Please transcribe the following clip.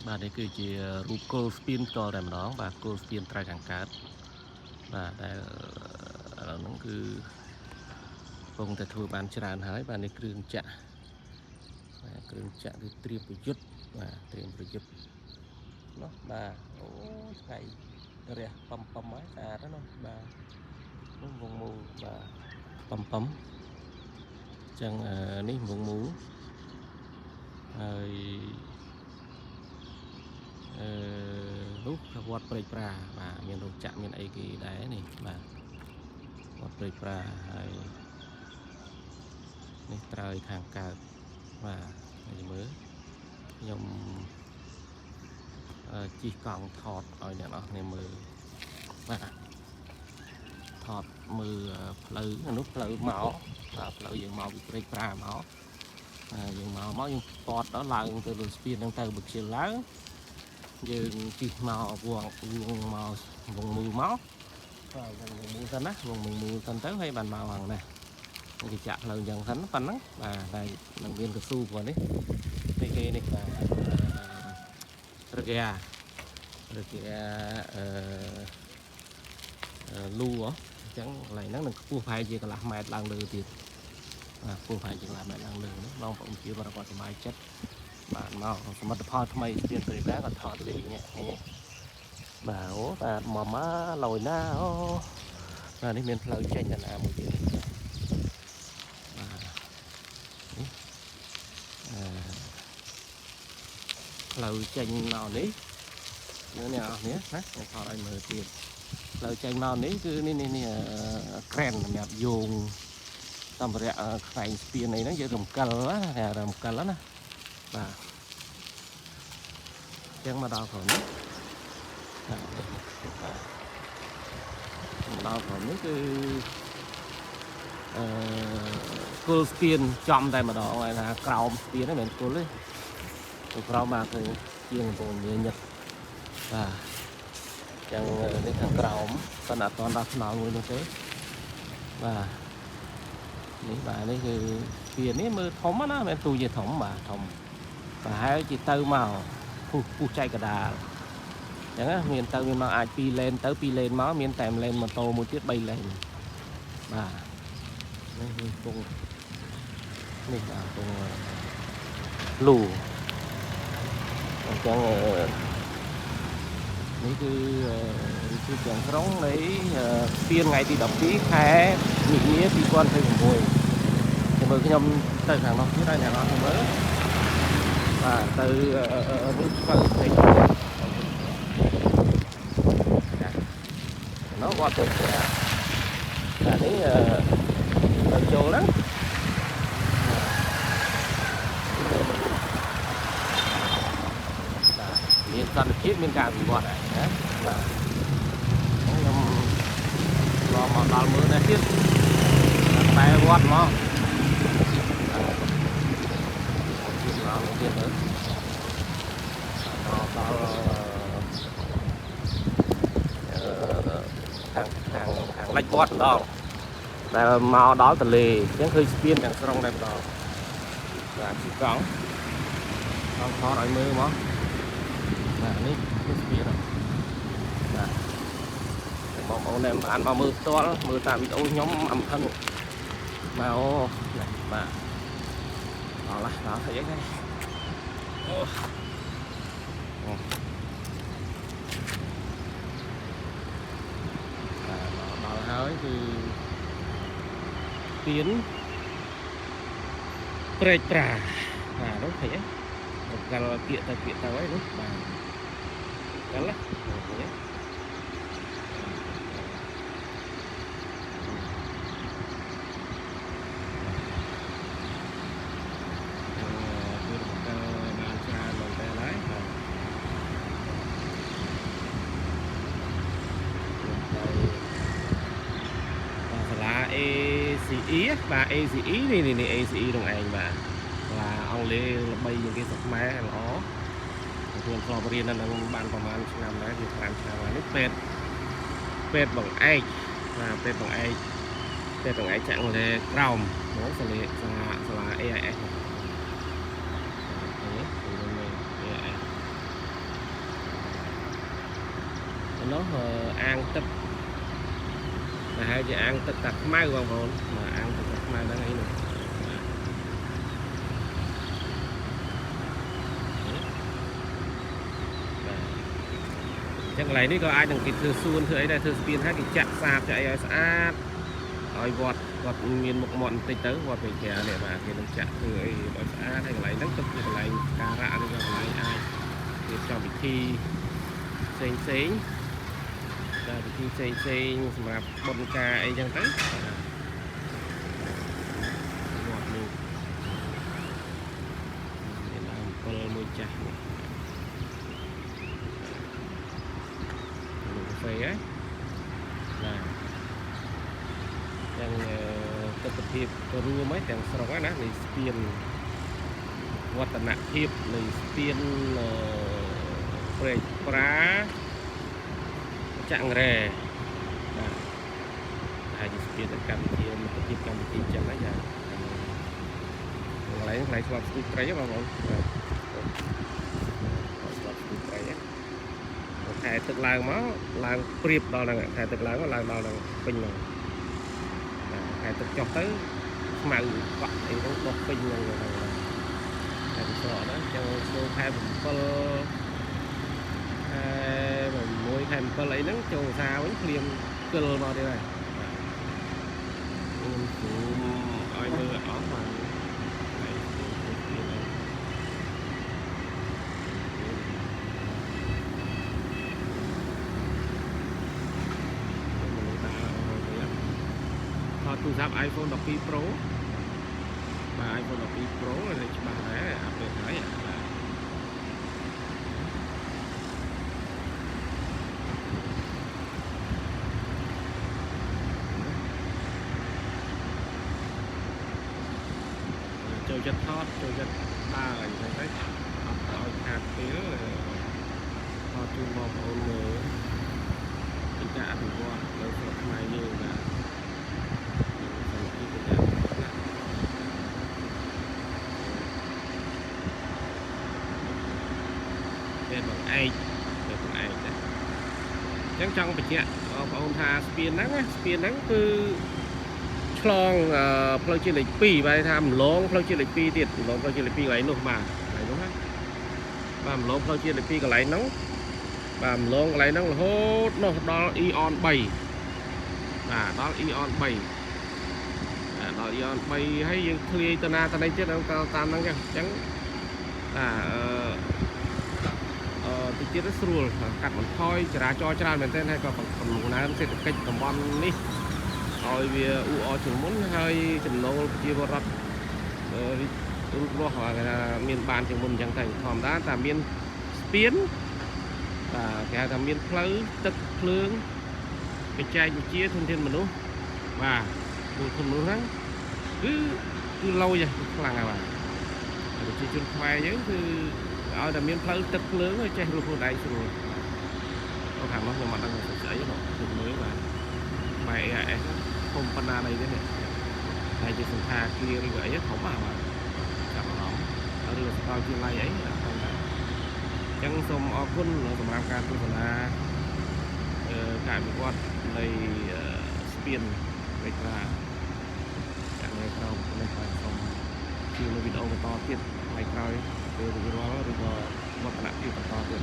បាទនេះគឺជារូបគោលស្ពានផ្ទាល់តែម្ដងបាទគោលស្ពានត្រូវខាងកើតបាទដែលឥឡូវហ្នឹងគឺកំពុងតែធ្វើបានច្រើនហើយបាទនេះគ្រឿងចាក់បាទគ្រឿងចាក់គឺត្រៀមប្រយុទ្ធបាទត្រៀមប្រយុទ្ធនោះបាទអូថ្ងៃរះប៉ំហើយស្អាតណាស់បាទនោះវងមូលបាទប៉ំចឹងនេះវងមូលហើយនោះវត្តព្រែកប្រាបាទមានរោងចក្រមានអីគេដែរនេះបាទវត្តព្រែកប្រាហើយនេះត្រើយខាងកើតបាទហើយមើលខ្ញុំជិះកង់ថតឲ្យអ្នកនរគ្នាមើលបាទថតមើលផ្លូវនោះផ្លូវមកបាទផ្លូវយើងមកពីព្រែកប្រាមកយើងមកយើងពតដល់ឡើងទៅលើស្ពានហ្នឹងទៅបុកជិលឡើងយើងជិះមកវងមកវងមូលមកបាទវងមូលសិនណាវងមូលសិនទៅហើយបានមកហ្នឹងណាគេចាក់ផ្លូវអញ្ចឹងសិនប៉ុណ្ណឹងបាទតែនឹងមានកស៊ូព្រោះនេះគេនេះបាទរកាលូអញ្ចឹងកន្លែងហ្នឹងនឹងខ្ពស់ប្រហែលជាកន្លះម៉ែត្រឡើងលើទៀតបាទខ្ពស់ប្រហែលជាកន្លះម៉ែត្រឡើងលើនេះបងប្អូនជាបរិបទសប្បាយចិត្តបាទមកសមិទ្ធផលថ្មីស្ពានព្រៃប្រាក៏ថតលេងនេះបាទអូបាទមកលយណាអូបាទនេះមានផ្លូវចេញដល់ណាមួយទៀតផ្លូវចេញមកនេះអ្នកអស់នេះណាខ្ញុំថតឲ្យមើលទៀតផ្លូវចេញមកនេះគឺនេះក្រែនសម្រាប់យោងសម្ភារៈខ្វែងស្ពានអីហ្នឹងយើងរំកិលណារំកិលណាបាទអញ្ចឹងមកដល់ក្រុមនេះមកដល់ក្រុមនេះគឺគល់ស្ពានចំតែម្ដងហើយថាក្រោមស្ពានហ្នឹងមិនមែនគល់ទេទៅក្រោមមកគឺជាងកំពង់មានញឹកបាទចឹងនេះខាងក្រោមប៉ុន្តែអត់ទាន់ដល់ថ្នល់មួយនោះទេបាទនេះបាទនេះគឺស្ពាននេះមើលធំណាមិនមែនទូជាធំបាទធំប្រហែលជាទៅមកពុះចែកកដាលចឹងមានទៅមានមកអាច2លេនទៅ2លេនមកមានតែលេនម៉ូតូមួយទៀត3លេនបាទនេះគឺពងនេះបាទពងលូអញ្ចឹងនេះគឺទាំងក្រុងនៃស្ពានថ្ងៃទី12ខែមិនិនា2026ចាំមើលខ្ញុំទៅខាងនោះទៀតហើយអ្នកនរមើលបាទទៅនេះផ្លូវផ្សេងនោះវត្តទៅបាទនេះទៅចូលហ្នឹងមានសន្តិភាពមានការវិវត្តហើយណាបាទខ្ញុំមកដល់មើលដែរទៀតតែវត្តមកទៀតទៅដល់ខាងលិចវត្តម្ដងដែលមកដល់ទន្លេអញ្ចឹងឃើញស្ពានទាំងស្រុងតែម្ដងបាទជិះកង់ថតឲ្យមើលមកបាទនេះគឺស្ពានបាទបងប្អូនដែលបានមកមើលផ្ទាល់មើលតាមវីដេអូខ្ញុំអំផឹងបាទអូបាទដល់ហើយហ្នឹងអូដល់ហើយគឺស្ពានព្រែកប្រាបាទនោះឃើញទេកាលពាកទៅហើយនោះបាទកាលណាឃើញទេACE បាទ ACE នេះ ACE ក្នុងឯងបាទអង់គ្លេសល្បីជាងគេស្រុកខ្មែរល្អខ្ញុំធ្លាប់រៀននៅនឹងបានប្រហែលឆ្នាំដែរគឺ5ឆ្នាំហើយនេះពេទ្យបង្អែកបាទពេទ្យបង្អែកចាក់អង់គ្លេសក្រោមហ្មងសាលា AIS នេះ nó ăn tức là hai chị ăn tức tạt máy của bọn mà ăn tức tạt máy đang ấy nữa chắc lấy đi có ai đừng cái thừa xuân thừa ấy đây thừa spin hai cái chặt sạp cho ai sát rồi vọt vọt miền một mọn tây tới vọt về kẻ để mà cái đồng chặt thừa ấy bỏ sát hay lấy nấc tức như lấy cà rạ đi là lấy ai để cho bị thi xén xén ra bị thi xén xén mà bồn cà ấy chẳng tới vọt luôn để làm con môi chặt phê á là yang tetep rua mấy yang serong á này spiênวัฒนភាពនៃស្ពានព្រែកប្រាចាក់រ៉ែបាទហើយស្ពានកម្ពុជាមិត្តភាពកម្ពុជាចឹងណាយ៉ាកន្លែងស្លាប់ស្ទូត្រីបងប្អូនបាទស្លាប់ស្ទូត្រីខែទឹកឡើងមកឡើងព្រៀបដល់ហ្នឹងខែទឹកឡើងឡើងដល់ហ្នឹងពេញហ្នឹងខែទឹកចុះទៅខ្មៅកក់អីហ្នឹងដុះពេញហ្នឹងតែពិសោធន៍ណាចឹងចូលខែ7ខែ6ខែ7អីហ្នឹងចូលសាវិញភ្លៀងគិលមកទៀតហើយខ្ញុំគ្រូឲ្យមើលអស់មកទូរស័ព្ទ iPhone 12 Pro បាទ iPhone 12 Pro នេះច្បាស់ដែរអាប់ដេតហើយបាទចូលចិត្តថតចូលចិត្តដើរអីចឹងទៅអត់ឲ្យខាតពេលថតជូនបងប្អូនមើលពីការអភិវឌ្ឍនៅស្រុកខ្មែរយើងបាទเป็นบางไอ้เป็นบางไอ้จังจังไปเจ้าបងប្អូនថាស្ពានហ្នឹងស្ពានហ្នឹងគឺឆ្លងផ្លូវជាតិលេខ2បែរថាម្លងផ្លូវជាតិលេខ2ទៀតម្លងផ្លូវជាតិលេខ2កន្លែងនោះបាទកន្លែងនោះណាបាទម្លងផ្លូវជាតិលេខ2កន្លែងហ្នឹងបាទម្លងកន្លែងហ្នឹងរហូតនោះដល់ EON 3បាទដល់ EON 3ដល់ EON 3ហើយយើងឃ្លាយទៅណាទៅណីទៀតតាមហ្នឹងចឹងតិចទៀតស្រួលកាត់បន្ថយចរាចរណ៍ច្រើនមែនទែនហើយក៏កំណើនសេដ្ឋកិច្ចតំបន់នេះឲ្យវាអ៊ូអរជាងមុនហើយចំណូលប្រជាពលរដ្ឋរូបរស់គេថាមានបានជាងមុនអញ្ចឹងទៅធម្មតាតែមានស្ពានបាទគេហៅថាមានផ្លូវទឹកភ្លើងបច្ចេកវិទ្យាធនធានមនុស្សបាទទូធនមនុស្សហ្នឹងគឺឡូយខ្លាំងហើយបាទប្រជាជនខ្មែរយើងគឺឲ្យតែមានផ្លូវទឹកភ្លើងចេះរស់ខ្លួនឯងស្រួលទៅខាងនោះខ្ញុំអត់ដឹងស្អីទេខ្ញុំមើលបាទបែរ AIS ធំប៉ុណ្ណាđâyទេហើយជាសន្តាគារឬក៏អីធំបាទចាប់អារម្មណ៍ឬក៏សកលវិទ្យាល័យអីអត់ដឹងដែរអញ្ចឹងសូមអរគុណសម្រាប់ការទស្សនាការវិវត្តនៃស្ពានវេក្រាយ៉ាងនៅក្រោមនេះបាទសូមជួយនៅវីដេអូបន្តទៀតថ្ងៃក្រោយឬក៏វត្តនភាពបន្តទៀត